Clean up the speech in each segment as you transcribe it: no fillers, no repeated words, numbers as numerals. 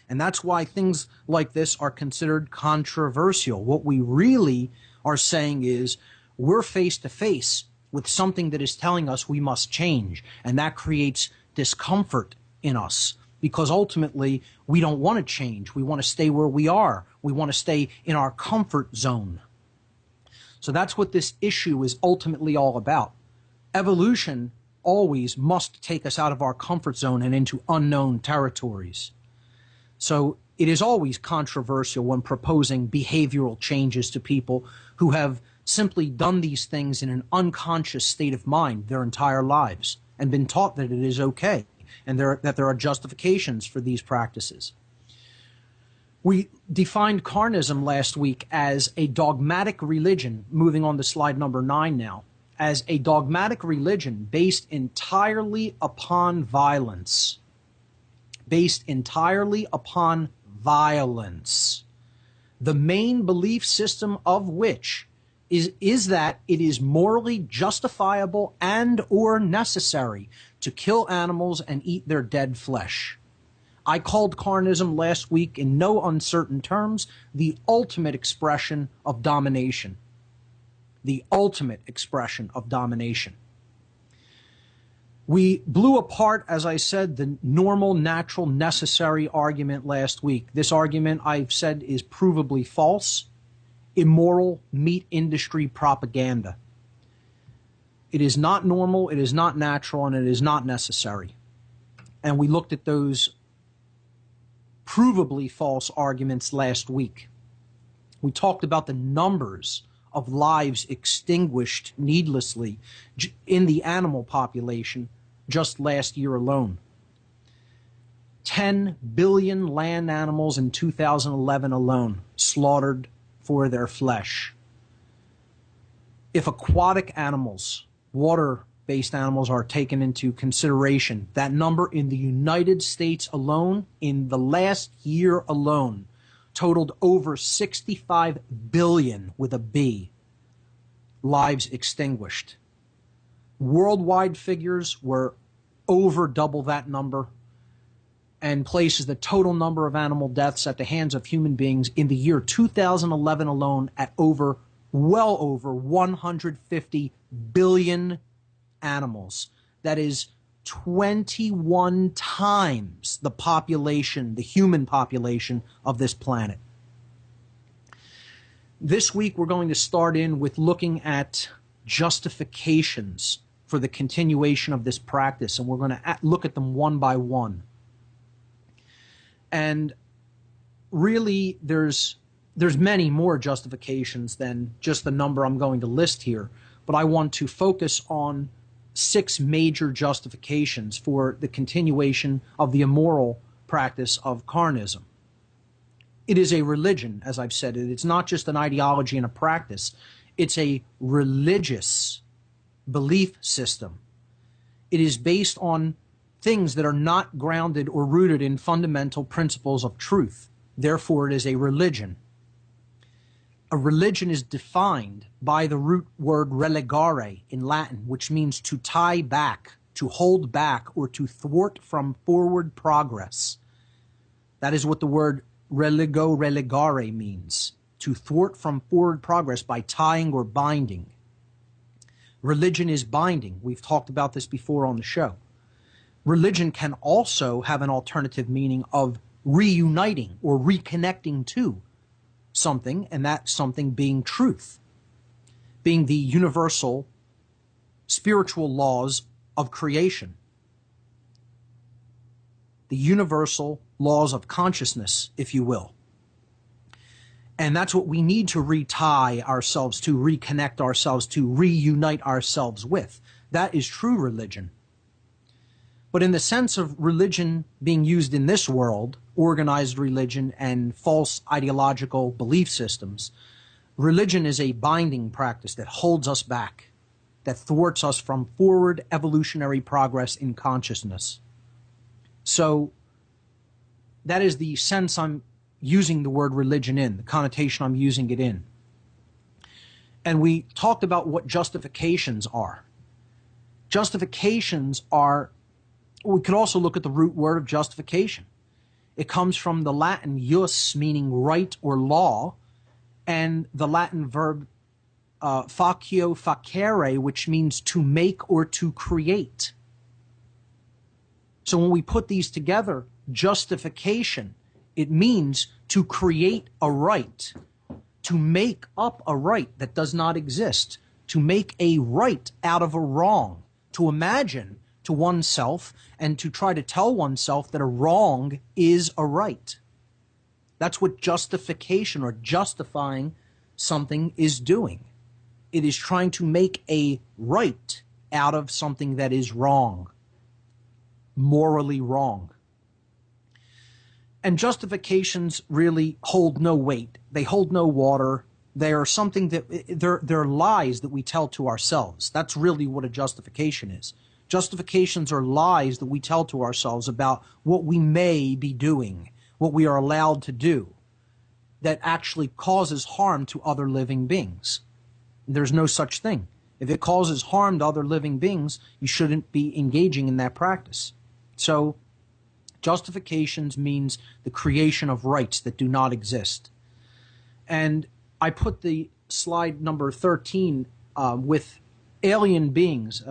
And that's why things like this are considered controversial. What we really are saying is we're face to face with something that is telling us we must change. And that creates discomfort in us because ultimately we don't want to change. We want to stay where we are. We want to stay in our comfort zone. So that's what this issue is ultimately all about. Evolution always must take us out of our comfort zone and into unknown territories. So it is always controversial when proposing behavioral changes to people who have simply done these things in an unconscious state of mind their entire lives and been taught that it is okay and that there are justifications for these practices. We defined carnism last week as a dogmatic religion, moving on to slide number 9 now, as a dogmatic religion based entirely upon violence. Based entirely upon violence. The main belief system of which is that it is morally justifiable and or necessary to kill animals and eat their dead flesh. I called carnism last week in no uncertain terms the ultimate expression of domination. The ultimate expression of domination. We blew apart, as I said, the normal, natural, necessary argument last week. This argument, I've said, is provably false, immoral, meat industry propaganda. It is not normal, it is not natural, and it is not necessary. And we looked at those provably false arguments last week. We talked about the numbers of lives extinguished needlessly in the animal population just last year alone. 10 billion land animals in 2011 alone slaughtered for their flesh. If aquatic animals, water-based animals, are taken into consideration, that number in the United States alone, in the last year alone, totaled over 65 billion, with a B, lives extinguished. Worldwide figures were over double that number and places the total number of animal deaths at the hands of human beings in the year 2011 alone at well over 150 billion animals. That is 21 times the population, the human population of this planet. This week we're going to start in with looking at justifications for the continuation of this practice, and we're going to look at them one by one. And really there's many more justifications than just the number I'm going to list here, but I want to focus on 6 major justifications for the continuation of the immoral practice of carnism. It is a religion, as I've said. It's not just an ideology and a practice. It's a religious belief system. It is based on things that are not grounded or rooted in fundamental principles of truth. Therefore, it is a religion. A religion is defined by the root word religare in Latin, which means to tie back, to hold back, or to thwart from forward progress. That is what the word religare means, to thwart from forward progress by tying or binding. Religion is binding. We've talked about this before on the show. Religion can also have an alternative meaning of reuniting or reconnecting to something, and that something being truth, being the universal spiritual laws of creation, the universal laws of consciousness, if you will. And that's what we need to retie ourselves to, reconnect ourselves to, reunite ourselves with. That is true religion. But in the sense of religion being used in this world, organized religion and false ideological belief systems, religion is a binding practice that holds us back, that thwarts us from forward evolutionary progress in consciousness. So that is the sense I'm using the word religion in, the connotation I'm using it in. And we talked about what justifications are. Justifications are, we could also look at the root word of justification. It comes from the Latin jus, meaning right or law, and the Latin verb faccio facere, which means to make or to create. So when we put these together, justification, it means to create a right, to make up a right that does not exist, to make a right out of a wrong, to imagine to oneself and to try to tell oneself that a wrong is a right. That's what justification or justifying something is doing. It is trying to make a right out of something that is wrong, morally wrong. And justifications really hold no weight. They hold no water. They are something that they're lies that we tell to ourselves. That's really what a justification is. Justifications are lies that we tell to ourselves about what we may be doing, what we are allowed to do, that actually causes harm to other living beings. There's no such thing. If it causes harm to other living beings, you shouldn't be engaging in that practice. So justifications means the creation of rights that do not exist. And I put the slide number 13 with alien beings,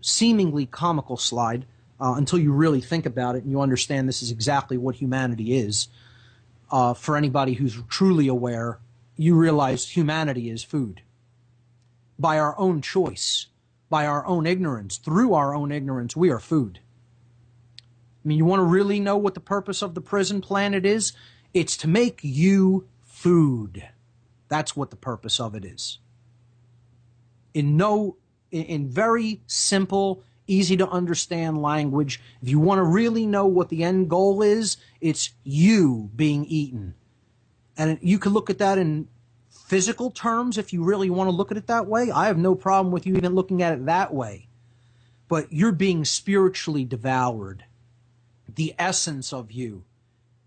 seemingly comical slide, until you really think about it and you understand this is exactly what humanity is. For anybody who's truly aware, you realize humanity is food. By our own choice, by our own ignorance, through our own ignorance, we are food. I mean, you want to really know what the purpose of the prison planet is? It's to make you food. That's what the purpose of it is. In very simple, easy to understand language, if you want to really know what the end goal is, it's you being eaten. And you can look at that in physical terms if you really want to look at it that way. I have no problem with you even looking at it that way. But you're being spiritually devoured. The essence of you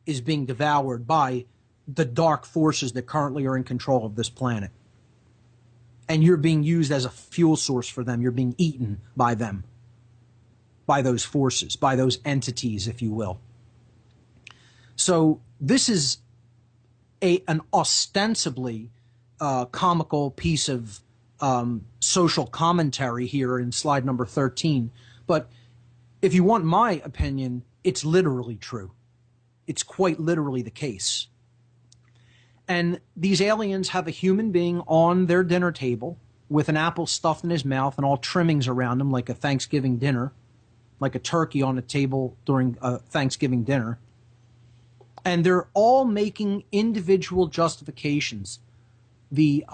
is being devoured by the dark forces that currently are in control of this planet. And you're being used as a fuel source for them. You're being eaten by them, by those forces, by those entities, if you will. So this is an ostensibly comical piece of social commentary here in slide number 13. But if you want my opinion, it's literally true. It's quite literally the case. And these aliens have a human being on their dinner table with an apple stuffed in his mouth and all trimmings around him like a Thanksgiving dinner, like a turkey on a table during a Thanksgiving dinner. And they're all making individual justifications. The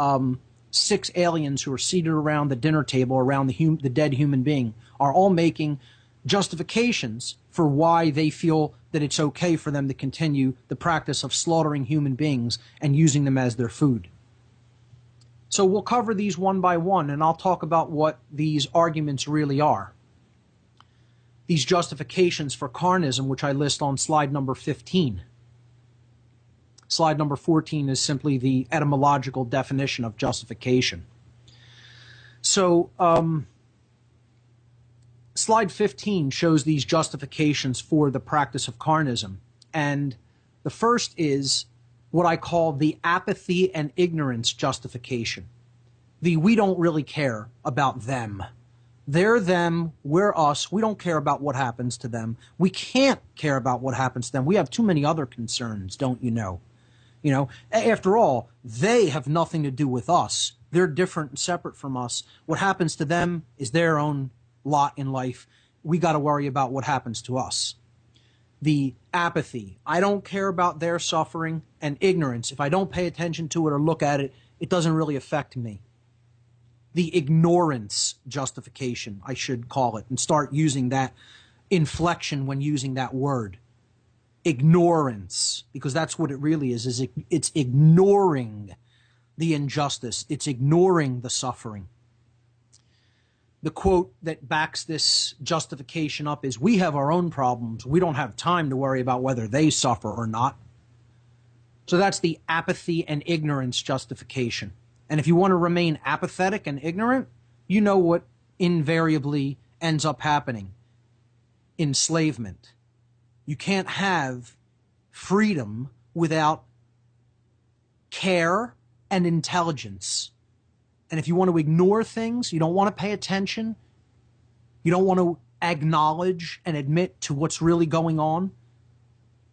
6 aliens who are seated around the dinner table, around the dead human being, are all making justifications for why they feel that it's okay for them to continue the practice of slaughtering human beings and using them as their food. So we'll cover these one by one, and I'll talk about what these arguments really are. These justifications for carnism, which I list on slide number 15. Slide number 14 is simply the etymological definition of justification. So slide 15 shows these justifications for the practice of carnism. And the first is what I call the apathy and ignorance justification. The we don't really care about them. They're them, we're us. We don't care about what happens to them. We can't care about what happens to them. We have too many other concerns, don't you know? You know, after all, they have nothing to do with us. They're different and separate from us. What happens to them is their own lot in life. We got to worry about what happens to us. The apathy, I don't care about their suffering, and ignorance, if I don't pay attention to it or look at it, it doesn't really affect me. The ignorance justification, I should call it, and start using that inflection when using that word. Ignorance, because that's what it really is it's ignoring the injustice. It's ignoring the suffering. The quote that backs this justification up is, we have our own problems. We don't have time to worry about whether they suffer or not. So that's the apathy and ignorance justification. And if you want to remain apathetic and ignorant, you know what invariably ends up happening. Enslavement. You can't have freedom without care and intelligence. And if you want to ignore things, you don't want to pay attention, you don't want to acknowledge and admit to what's really going on,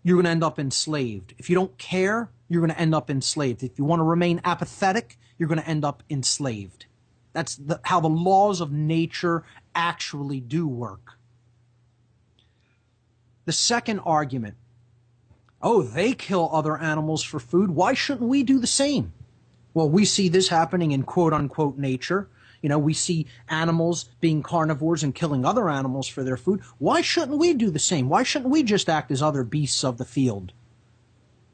you're going to end up enslaved. If you don't care, you're going to end up enslaved. If you want to remain apathetic, you're going to end up enslaved. That's how the laws of nature actually do work. The second argument, oh, they kill other animals for food. Why shouldn't we do the same? Well, we see this happening in quote-unquote nature. You know, we see animals being carnivores and killing other animals for their food. Why shouldn't we do the same? Why shouldn't we just act as other beasts of the field?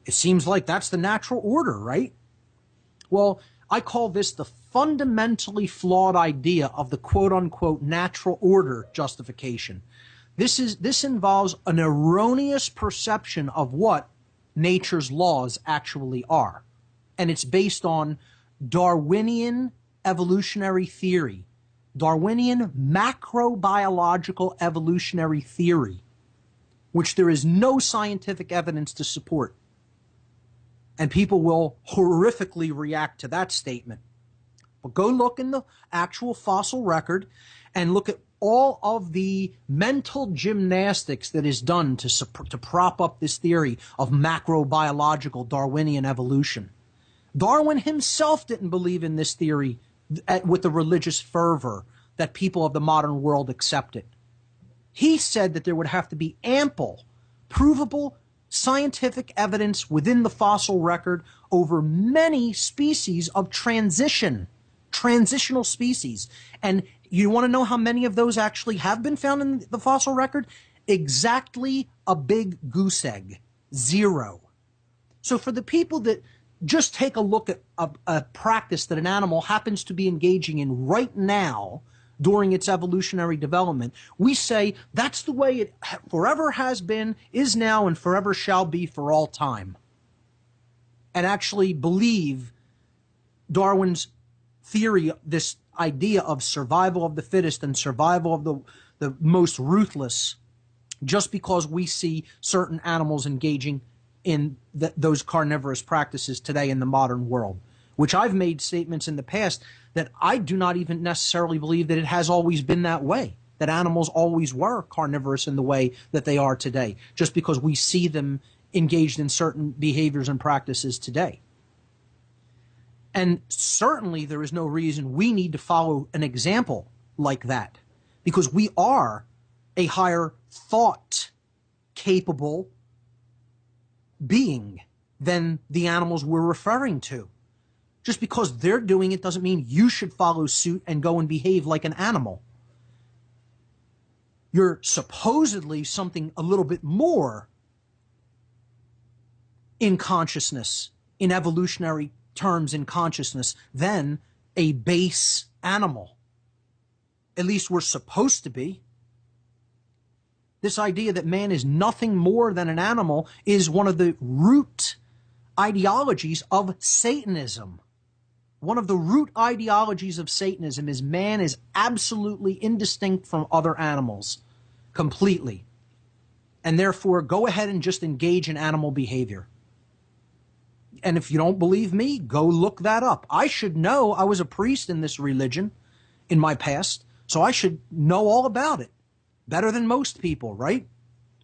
It seems like that's the natural order, right? Well, I call this the fundamentally flawed idea of the quote-unquote natural order justification. This involves an erroneous perception of what nature's laws actually are. And it's based on Darwinian evolutionary theory, Darwinian macrobiological evolutionary theory, which there is no scientific evidence to support. And people will horrifically react to that statement. But go look in the actual fossil record and look at all of the mental gymnastics that is done to prop up this theory of macrobiological Darwinian evolution. Darwin himself didn't believe in this theory with the religious fervor that people of the modern world accepted. He said that there would have to be ample, provable, scientific evidence within the fossil record over many species of transitional species. And you want to know how many of those actually have been found in the fossil record? Exactly a big goose egg. 0. So for the people that just take a look at a practice that an animal happens to be engaging in right now during its evolutionary development, we say that's the way it forever has been, is now, and forever shall be for all time. And actually believe Darwin's theory, this idea of survival of the fittest and survival of the most ruthless, just because we see certain animals engaging in those carnivorous practices today in the modern world, which I've made statements in the past that I do not even necessarily believe that it has always been that way, that animals always were carnivorous in the way that they are today, just because we see them engaged in certain behaviors and practices today. And certainly there is no reason we need to follow an example like that, because we are a higher thought capable being than the animals we're referring to. Just because they're doing it doesn't mean you should follow suit and go and behave like an animal. You're supposedly something a little bit more in consciousness, in evolutionary terms in consciousness, than a base animal. At least we're supposed to be. This idea that man is nothing more than an animal is one of the root ideologies of Satanism. One of the root ideologies of Satanism is man is absolutely indistinct from other animals, completely. And therefore, go ahead and just engage in animal behavior. And if you don't believe me, go look that up. I should know. I was a priest in this religion in my past, so I should know all about it. Better than most people, right?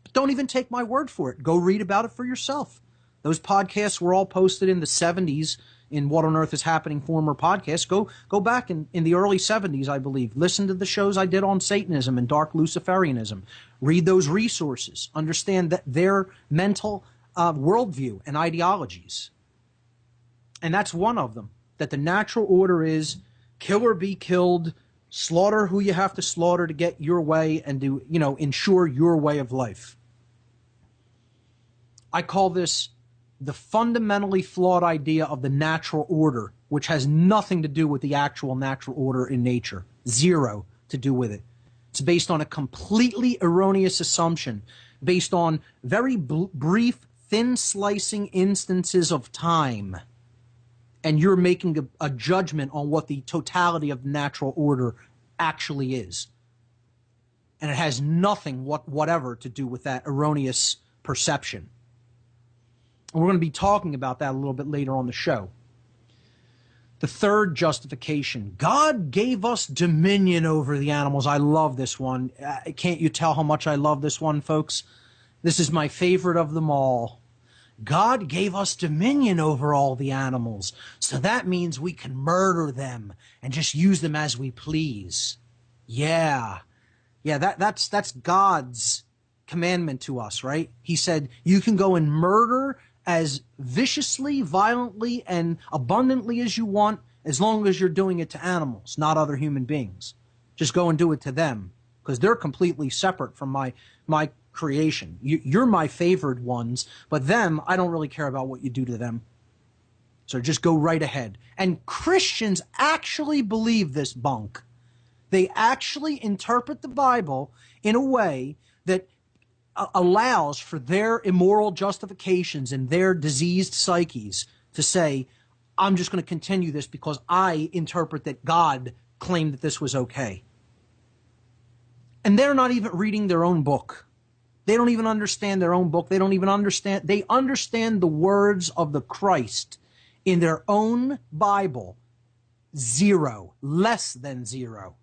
But don't even take my word for it. Go read about it for yourself. Those podcasts were all posted in the 70s in What on Earth is Happening former podcasts. Go back in the early 70s, I believe. Listen to the shows I did on Satanism and dark Luciferianism. Read those resources. Understand that their mental worldview and ideologies. And that's one of them. That the natural order is kill or be killed, slaughter who you have to slaughter to get your way and to, ensure your way of life. I call this the fundamentally flawed idea of the natural order, which has nothing to do with the actual natural order in nature. 0 to do with it. It's based on a completely erroneous assumption, based on very brief, thin slicing instances of time. And you're making a judgment on what the totality of the natural order actually is. And it has nothing whatever to do with that erroneous perception. And we're going to be talking about that a little bit later on the show. The third justification, God gave us dominion over the animals. I love this one. Can't you tell how much I love this one, folks? This is my favorite of them all. God gave us dominion over all the animals. So that means we can murder them and just use them as we please. Yeah. Yeah, that's God's commandment to us, right? He said, you can go and murder as viciously, violently, and abundantly as you want, as long as you're doing it to animals, not other human beings. Just go and do it to them, because they're completely separate from my creation. You're my favored ones, but them, I don't really care about what you do to them. So just go right ahead. And Christians actually believe this bunk. They actually interpret the Bible in a way that allows for their immoral justifications and their diseased psyches to say, I'm just going to continue this because I interpret that God claimed that this was okay. And they're not even reading their own book. They don't even understand their own book. They don't even understand. They understand the words of the Christ in their own Bible. Zero. Less than zero.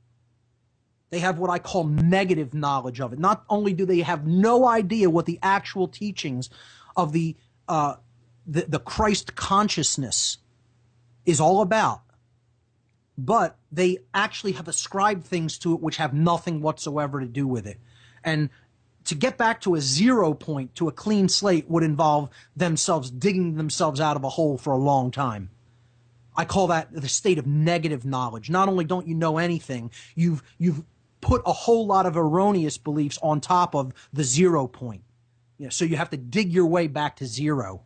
They have what I call negative knowledge of it. Not only do they have no idea what the actual teachings of the Christ consciousness is all about, but they actually have ascribed things to it which have nothing whatsoever to do with it. And to get back to a 0 point, to a clean slate, would involve themselves digging themselves out of a hole for a long time. I call that the state of negative knowledge. Not only don't you know anything, you've put a whole lot of erroneous beliefs on top of the 0 point. You know, so you have to dig your way back to zero.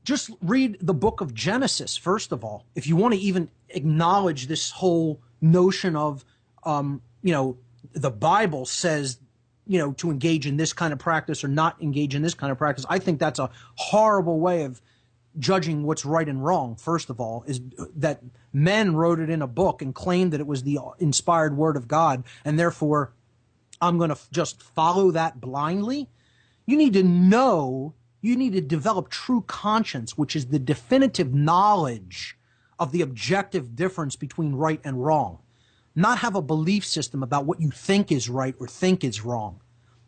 Just read the book of Genesis, first of all, if you want to even acknowledge this whole notion of, the Bible says, to engage in this kind of practice or not engage in this kind of practice. I think that's a horrible way of judging what's right and wrong. First of all, is that men wrote it in a book and claimed that it was the inspired word of God, and therefore I'm going to just follow that blindly. You need to know, you need to develop true conscience, which is the definitive knowledge of the objective difference between right and wrong. Not have a belief system about what you think is right or think is wrong,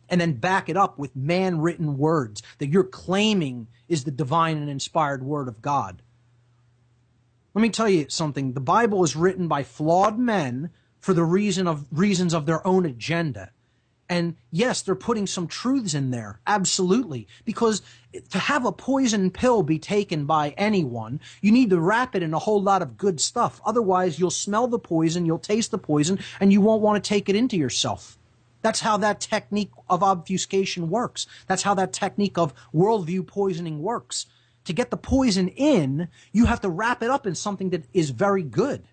and then back it up with man-written words that you're claiming is the divine and inspired word of God. Let me tell you something. The Bible is written by flawed men for the reasons of their own agenda. And yes, they're putting some truths in there, absolutely. Because to have a poison pill be taken by anyone, you need to wrap it in a whole lot of good stuff. Otherwise, you'll smell the poison, you'll taste the poison, and you won't want to take it into yourself. That's how that technique of obfuscation works. That's how that technique of worldview poisoning works. To get the poison in, you have to wrap it up in something that is very good.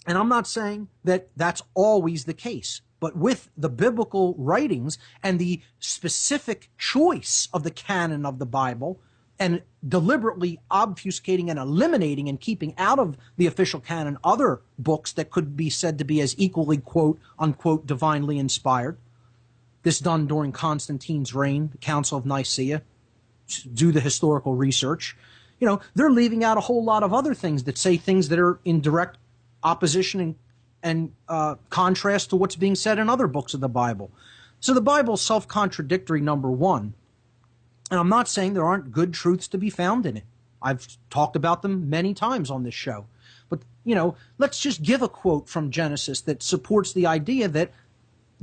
And I'm not saying that that's always the case, but with the biblical writings and the specific choice of the canon of the Bible and deliberately obfuscating and eliminating and keeping out of the official canon other books that could be said to be as equally, quote, unquote, divinely inspired. This done during Constantine's reign, the Council of Nicaea. Do the historical research. They're leaving out a whole lot of other things that say things that are in direct opposition and contrast to what's being said in other books of the Bible. So the Bible's self-contradictory, number one. And I'm not saying there aren't good truths to be found in it. I've talked about them many times on this show. But, let's just give a quote from Genesis that supports the idea that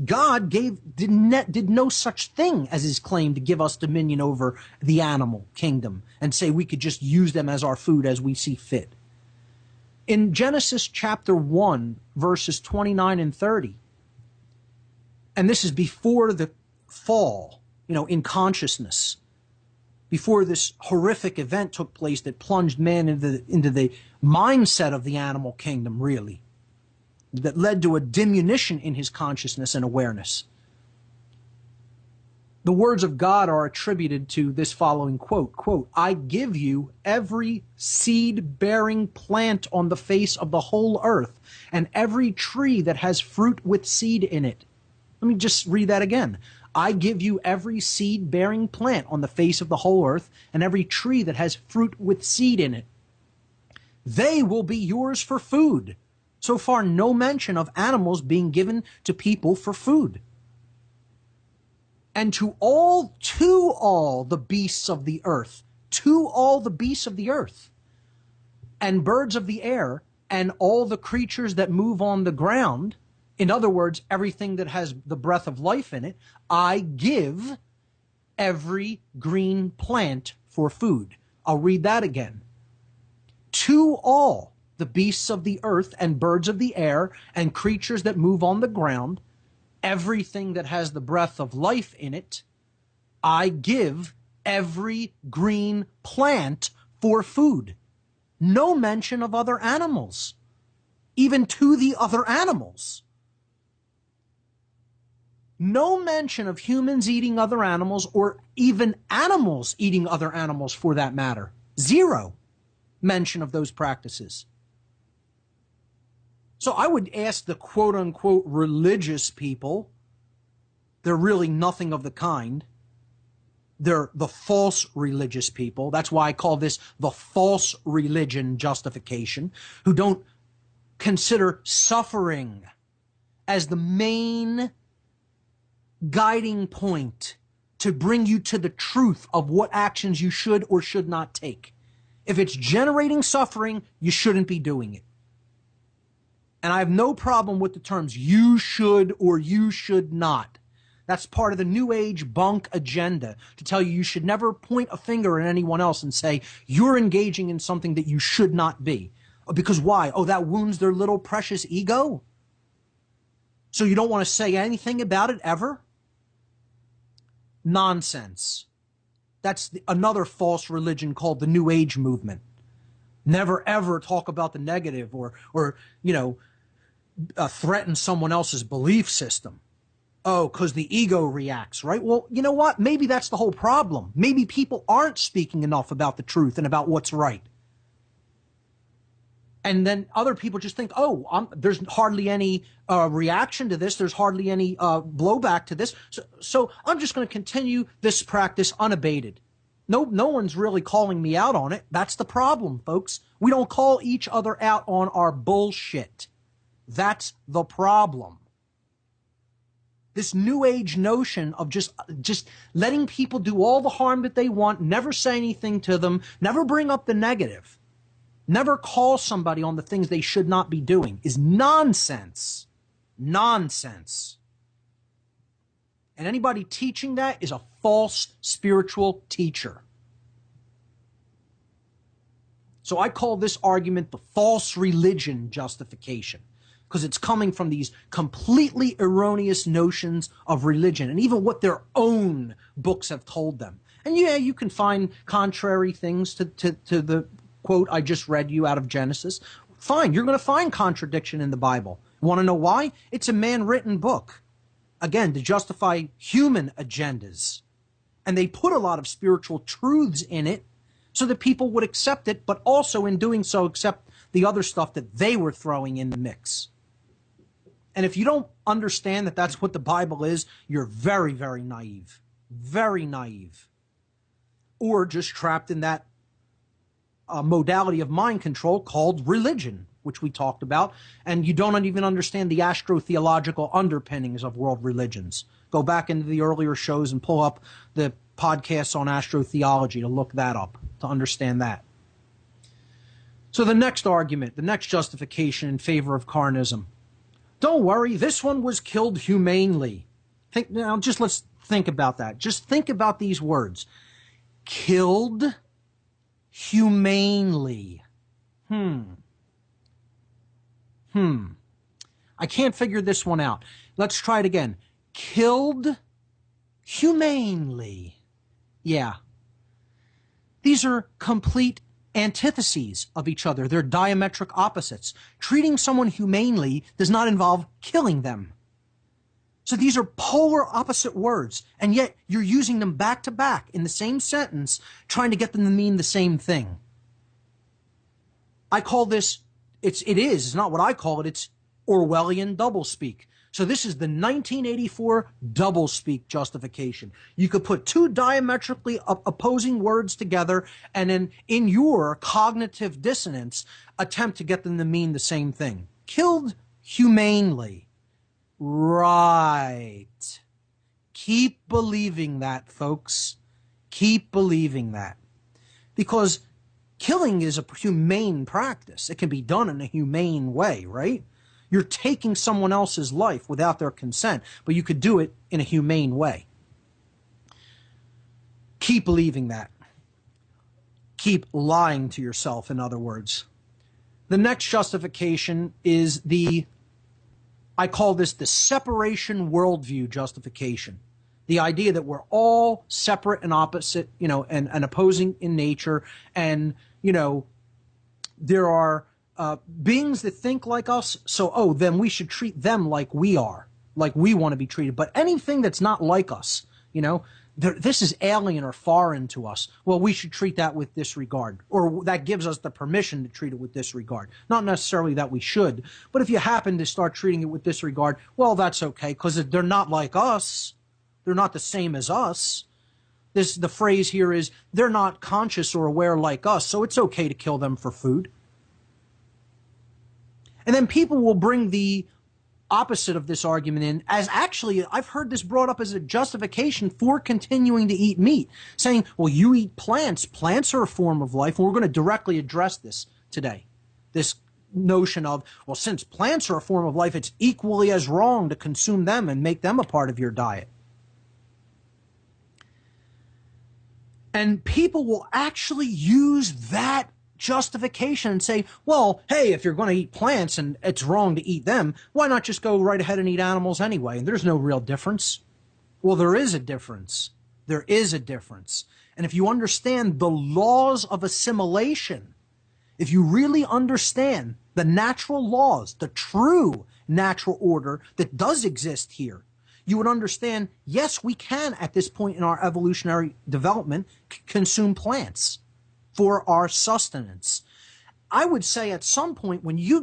God did no such thing as his claim to give us dominion over the animal kingdom and say we could just use them as our food as we see fit. In Genesis chapter 1, verses 29 and 30, and this is before the fall, in consciousness, before this horrific event took place that plunged man into the mindset of the animal kingdom, really, that led to a diminution in his consciousness and awareness. The words of God are attributed to this following quote, I give you every seed-bearing plant on the face of the whole earth, and every tree that has fruit with seed in it. Let me just read that again. I give you every seed-bearing plant on the face of the whole earth, and every tree that has fruit with seed in it. They will be yours for food. So far, no mention of animals being given to people for food. And to all the beasts of the earth, and birds of the air, and all the creatures that move on the ground, in other words, everything that has the breath of life in it, I give every green plant for food. I'll read that again. To all the beasts of the earth and birds of the air and creatures that move on the ground, everything that has the breath of life in it, I give every green plant for food. No mention of other animals, even to the other animals. No mention of humans eating other animals, or even animals eating other animals for that matter. Zero mention of those practices. So I would ask the quote-unquote religious people, they're really nothing of the kind. They're the false religious people. That's why I call this the false religion justification, who don't consider suffering as the main guiding point to bring you to the truth of what actions you should or should not take. If it's generating suffering, you shouldn't be doing it. And I have no problem with the terms you should or you should not. That's part of the New Age bunk agenda, to tell you should never point a finger at anyone else and say you're engaging in something that you should not be. Because why? Oh, that wounds their little precious ego? So you don't want to say anything about it ever? Nonsense. That's another false religion called the New Age movement. Never ever talk about the negative or threaten someone else's belief system. Oh, because the ego reacts, right? Well, you know what? Maybe that's the whole problem. Maybe people aren't speaking enough about the truth and about what's right. And then other people just think, oh, there's hardly any reaction to this. There's hardly any blowback to this. So I'm just going to continue this practice unabated. No one's really calling me out on it. That's the problem, folks. We don't call each other out on our bullshit. That's the problem. This New Age notion of just letting people do all the harm that they want, never say anything to them, never bring up the negative, never call somebody on the things they should not be doing is nonsense. Nonsense. And anybody teaching that is a false spiritual teacher. So I call this argument the false religion justification, because it's coming from these completely erroneous notions of religion and even what their own books have told them. And yeah, you can find contrary things to the quote I just read you out of Genesis. Fine, you're going to find contradiction in the Bible. Want to know why? It's a man-written book. Again, to justify human agendas. And they put a lot of spiritual truths in it so that people would accept it, but also in doing so accept the other stuff that they were throwing in the mix. And if you don't understand that that's what the Bible is, you're very, very naive. Very naive. Or just trapped in that modality of mind control called religion, which we talked about. And you don't even understand the astro-theological underpinnings of world religions. Go back into the earlier shows and pull up the podcasts on astrotheology to look that up, to understand that. So the next argument, the next justification in favor of carnism. Don't worry, this one was killed humanely. Let's think about that. Just think about these words. Killed humanely. I can't figure this one out. Let's try it again. Killed humanely. Yeah. These are complete antitheses of each other. They're diametric opposites. Treating someone humanely does not involve killing them. So these are polar opposite words, and yet you're using them back to back in the same sentence, trying to get them to mean the same thing. I call this, it's not what I call it, it's Orwellian doublespeak. So this is the 1984 doublespeak justification. You could put two diametrically opposing words together and then in your cognitive dissonance attempt to get them to mean the same thing. Killed humanely. Right. Keep believing that, folks. Keep believing that. Because killing is a humane practice. It can be done in a humane way, right? You're taking someone else's life without their consent, but you could do it in a humane way. Keep believing that. Keep lying to yourself, in other words. The next justification is I call this the separation worldview justification. The idea that we're all separate and opposite, and opposing in nature, and, there are beings that think like us, so, then we should treat them like we are, like we want to be treated. But anything that's not like us, this is alien or foreign to us. Well, we should treat that with disregard, or that gives us the permission to treat it with disregard. Not necessarily that we should, but if you happen to start treating it with disregard, well, that's okay, because they're not like us. They're not the same as us. The phrase here is, they're not conscious or aware like us, so it's okay to kill them for food. And then people will bring the opposite of this argument in as actually, I've heard this brought up as a justification for continuing to eat meat, saying, well, you eat plants. Plants are a form of life, and we're going to directly address this today. This notion of, well, since plants are a form of life, it's equally as wrong to consume them and make them a part of your diet. And people will actually use that justification and say, well, hey, if you're going to eat plants and it's wrong to eat them, why not just go right ahead and eat animals anyway? And there's no real difference. Well, there is a difference. There is a difference. And if you understand the laws of assimilation, if you really understand the natural laws, the true natural order that does exist here, you would understand, yes, we can, at this point in our evolutionary development, consume plants for our sustenance. I would say at some point when you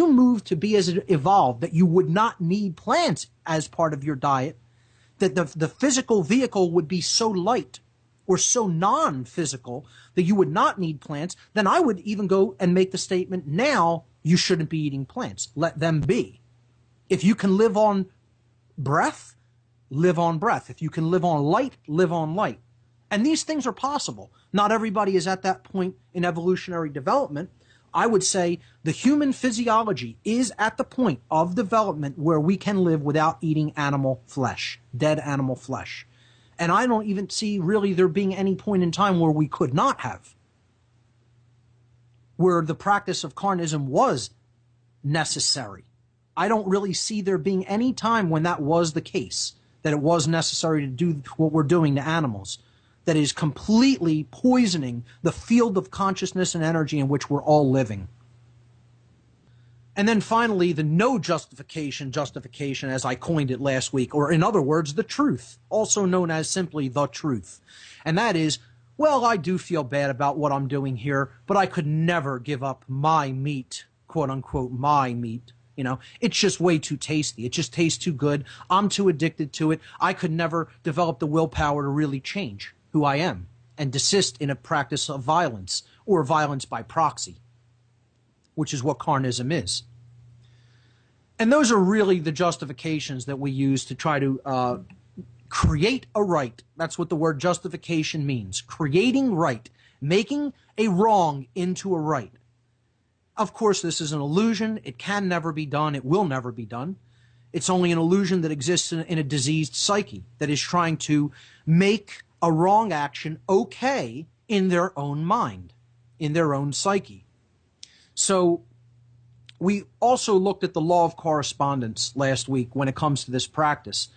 move to be as evolved that you would not need plants as part of your diet, that the physical vehicle would be so light or so non-physical that you would not need plants, then I would even go and make the statement, now you shouldn't be eating plants. Let them be. If you can live on breath, live on breath. If you can live on light, live on light. And these things are possible. Not everybody is at that point in evolutionary development. I would say the human physiology is at the point of development where we can live without eating animal flesh, dead animal flesh. And I don't even see really there being any point in time where we could not have, where the practice of carnism was necessary. I don't really see there being any time when that was the case, that it was necessary to do what we're doing to animals, that is completely poisoning the field of consciousness and energy in which we're all living. And then finally, the no justification, as I coined it last week, or in other words, the truth, also known as simply the truth. And that is, well, I do feel bad about what I'm doing here, but I could never give up my meat, quote unquote, my meat. It's just way too tasty. It just tastes too good. I'm too addicted to it. I could never develop the willpower to really change who I am and desist in a practice of violence or violence by proxy, which is what carnism is. And those are really the justifications that we use to try to create a right. That's what the word justification means. Creating right, making a wrong into a right. Of course, this is an illusion. It can never be done. It will never be done. It's only an illusion that exists in a diseased psyche that is trying to make a wrong action okay in their own mind, in their own psyche. So we also looked at the law of correspondence last week when it comes to this practice.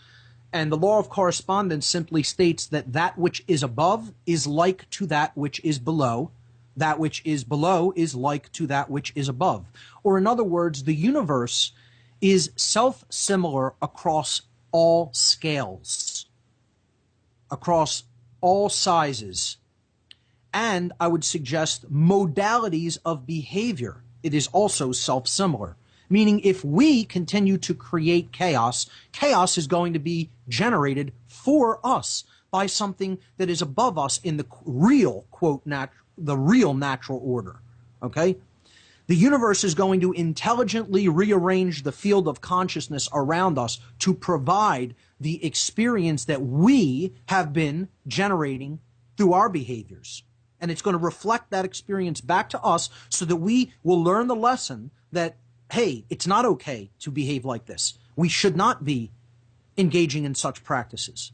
And the law of correspondence simply states that that which is above is like to that which is below. That which is below is like to that which is above. Or in other words, the universe is self-similar across all scales, across all sizes, and I would suggest modalities of behavior. It is also self-similar. Meaning if we continue to create chaos, chaos is going to be generated for us by something that is above us in the real, quote, the real natural order. Okay? The universe is going to intelligently rearrange the field of consciousness around us to provide the experience that we have been generating through our behaviors. And it's going to reflect that experience back to us so that we will learn the lesson that, hey, it's not okay to behave like this. We should not be engaging in such practices.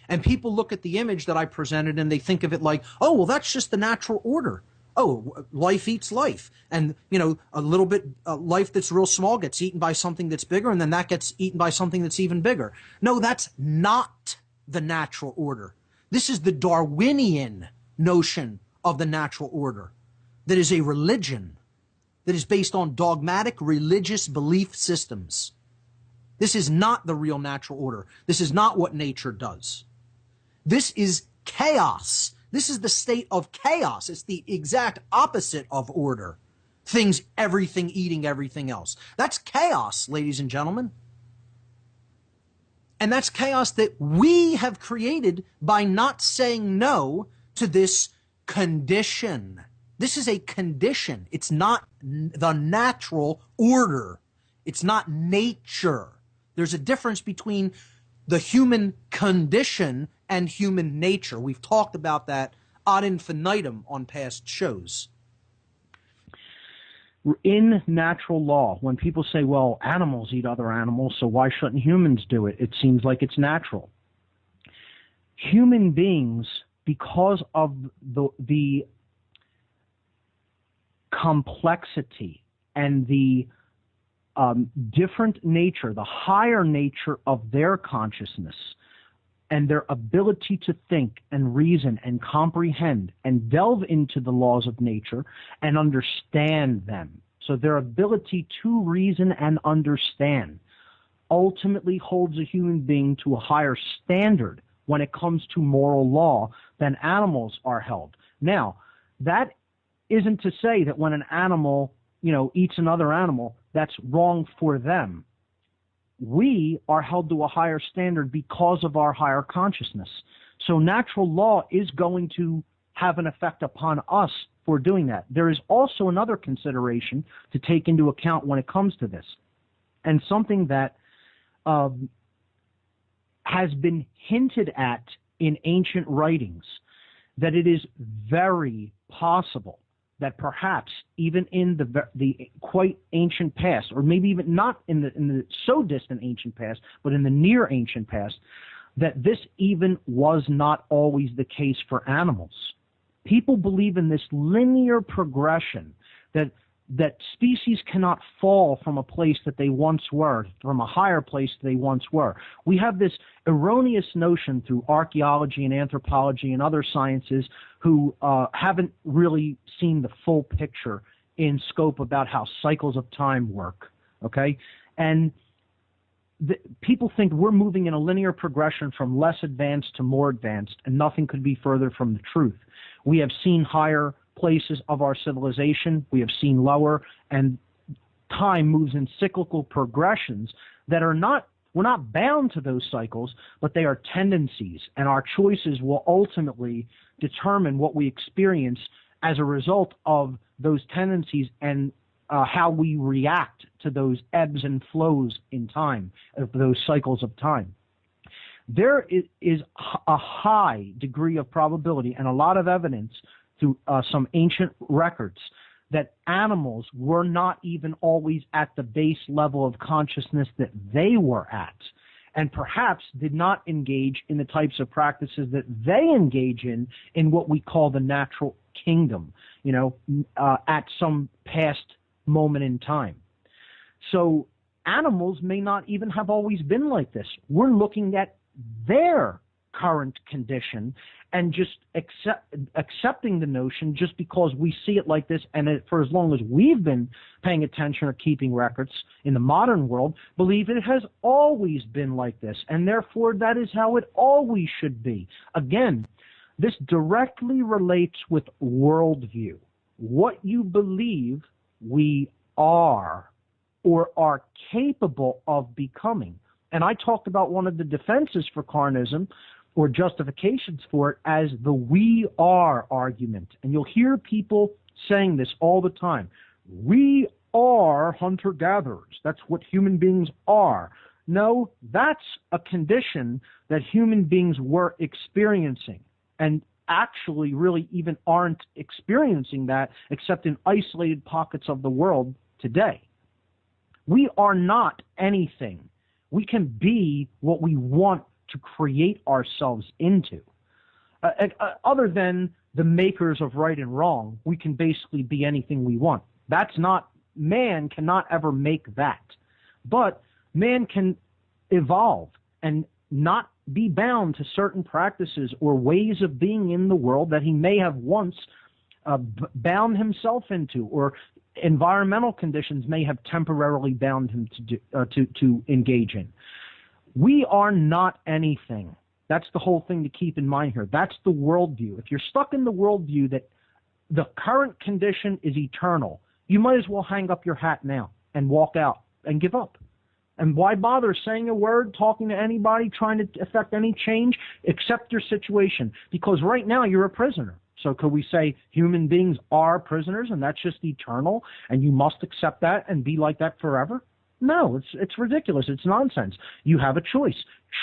And people look at the image that I presented and they think of it like, oh, well, that's just the natural order. Oh, life eats life. And, you know, a little bit, life that's real small gets eaten by something that's bigger, and then that gets eaten by something that's even bigger. No, that's not the natural order. This is the Darwinian notion of the natural order that is a religion that is based on dogmatic religious belief systems. This is not the real natural order. This is not what nature does. This is chaos. This is the state of chaos. It's the exact opposite of order. Things, everything eating everything else. That's chaos, ladies and gentlemen. And that's chaos that we have created by not saying no to this condition. This is a condition. It's not the natural order. It's not nature. There's a difference between the human condition and human nature. We've talked about that ad infinitum on past shows. In natural law, when people say, well, animals eat other animals, so why shouldn't humans do it? It seems like it's natural. Human beings, because of the complexity and the different nature, the higher nature of their consciousness and their ability to think and reason and comprehend and delve into the laws of nature and understand them. So their ability to reason and understand ultimately holds a human being to a higher standard when it comes to moral law than animals are held. Now, that isn't to say that when an animal, eats another animal, that's wrong for them. We are held to a higher standard because of our higher consciousness. So natural law is going to have an effect upon us for doing that. There is also another consideration to take into account when it comes to this, and something that has been hinted at in ancient writings, that it is very possible that perhaps even in the quite ancient past, or maybe even not in the so distant ancient past, but in the near ancient past, that this even was not always the case for animals. People believe in this linear progression, that species cannot fall from a place that they once were, from a higher place they once were. We have this erroneous notion through archaeology and anthropology and other sciences who haven't really seen the full picture in scope about how cycles of time work, okay? And people think we're moving in a linear progression from less advanced to more advanced, and nothing could be further from the truth. We have seen higher places of our civilization, we have seen lower, and time moves in cyclical progressions that are not, we're not bound to those cycles, but they are tendencies, and our choices will ultimately determine what we experience as a result of those tendencies and how we react to those ebbs and flows in time, of those cycles of time. There is a high degree of probability and a lot of evidence through some ancient records that animals were not even always at the base level of consciousness that they were at, and perhaps did not engage in the types of practices that they engage in what we call the natural kingdom, at some past moment in time. So animals may not even have always been like this. We're looking at their current condition and just accepting the notion just because we see it like this, and for as long as we've been paying attention or keeping records in the modern world, believe it has always been like this, and therefore that is how it always should be. Again, this directly relates with worldview. What you believe we are or are capable of becoming. And I talked about one of the defenses for carnism, or justifications for it, as the we are argument. And you'll hear people saying this all the time. We are hunter-gatherers. That's what human beings are. No, that's a condition that human beings were experiencing, and actually really even aren't experiencing that except in isolated pockets of the world today. We are not anything. We can be what we want to create ourselves into. Other than the makers of right and wrong, we can basically be anything we want. That's not, man cannot ever make that. But man can evolve and not be bound to certain practices or ways of being in the world that he may have once bound himself into, or environmental conditions may have temporarily bound him to engage in. We are not anything. That's the whole thing to keep in mind here. That's the worldview. If you're stuck in the worldview that the current condition is eternal, you might as well hang up your hat now and walk out and give up. And why bother saying a word, talking to anybody, trying to affect any change? Accept your situation, because right now you're a prisoner. So could we say human beings are prisoners and that's just eternal and you must accept that and be like that forever? No, it's ridiculous. It's nonsense. You have a choice.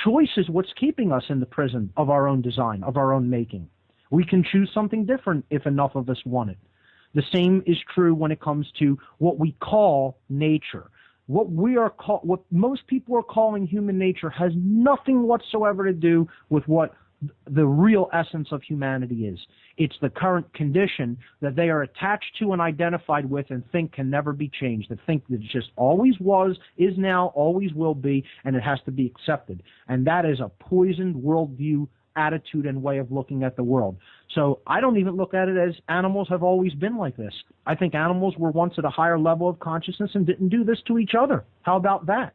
Choice is what's keeping us in the prison of our own design, of our own making. We can choose something different if enough of us want it. The same is true when it comes to what we call nature. What most people are calling human nature has nothing whatsoever to do with what the real essence of humanity is. It's the current condition that they are attached to and identified with and think can never be changed, that think that it just always was, is now, always will be, and it has to be accepted. And that is a poisoned worldview, attitude, and way of looking at the world. So I don't even look at it as animals have always been like this. I think animals were once at a higher level of consciousness and didn't do this to each other. How about that?